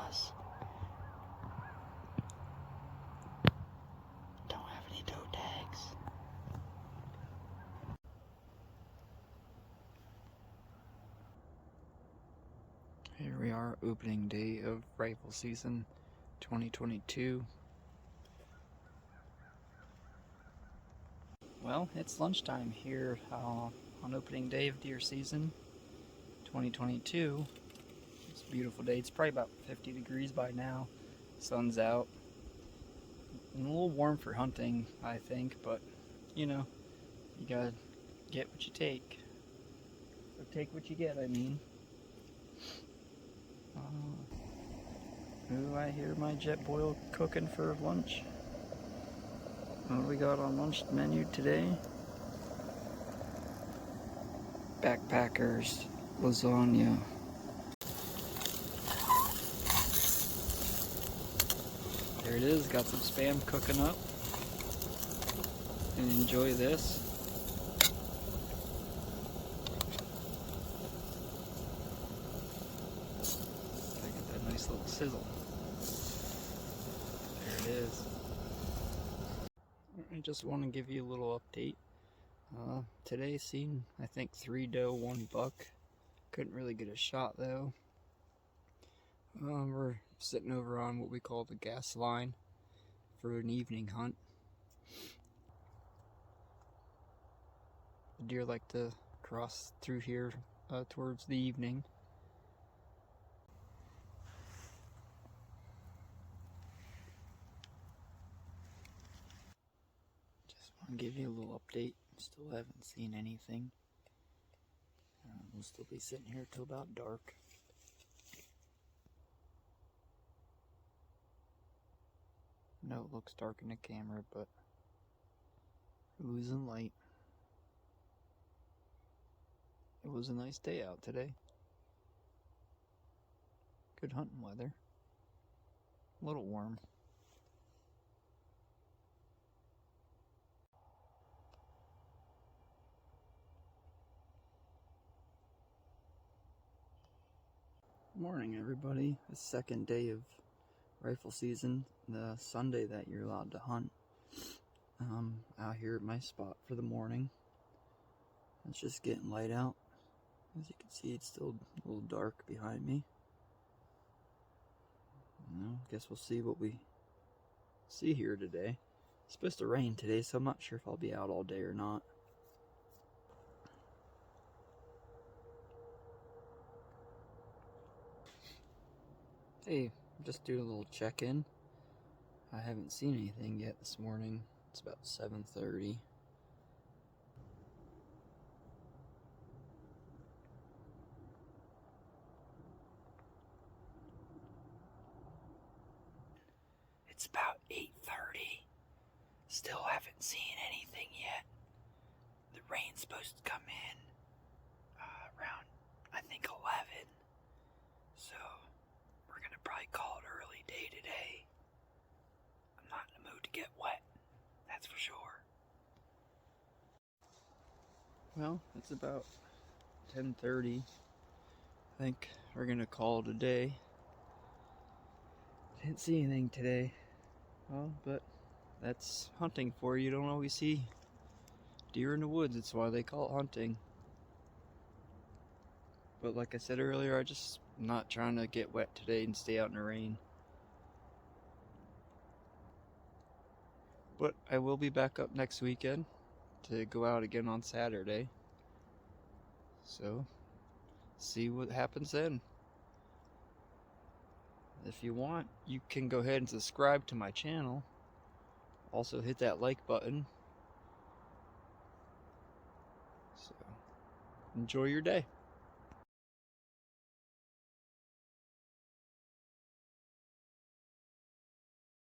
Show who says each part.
Speaker 1: us. Don't have any toe tags. Here we are, opening day of rifle season 2022. Well, it's lunchtime here on opening day of deer season 2022. It's a beautiful day. It's probably about 50 degrees by now. Sun's out. And a little warm for hunting, I think, but you know, you gotta get what you take. Or take what you get, I mean. Ooh, I hear my jet boil cooking for lunch. What do we got on lunch menu today? Backpackers lasagna. There it is, got some Spam cooking up. And enjoy this. I get that nice little sizzle. There it is. I just want to give you a little update. Today seen, I think, 3 doe, 1 buck. Couldn't really get a shot though. We're sitting over on what we call the gas line for an evening hunt. The deer like to cross through here towards the evening. Just want to give you a little update. Still haven't seen anything. We'll still be sitting here till about dark. No, it looks dark in the camera, but we're losing light. It was a nice day out today. Good hunting weather. A little warm. Morning, everybody. The second day of rifle season, the Sunday that you're allowed to hunt. Out here at my spot for the morning. It's just getting light out. As you can see, it's still a little dark behind me. Guess we'll see what we see here today. It's supposed to rain today, so I'm not sure if I'll be out all day or not. Hey, just do a little check-in. I haven't seen anything yet this morning. It's about 7:30. It's about 8:30. Still haven't seen anything yet. The rain's supposed to come in around, I think, 11. So we're gonna probably call it early day today. I'm not in the mood to get wet, that's for sure. Well, it's about 10:30. I think we're gonna call it a day. Didn't see anything today. Well, but that's hunting for you. You don't always see deer in the woods. That's why they call it hunting. But like I said earlier, I just not trying to get wet today and stay out in the rain. But I will be back up next weekend to go out again on Saturday. So, see what happens then. If you want, you can go ahead and subscribe to my channel. Also hit that like button. So, enjoy your day.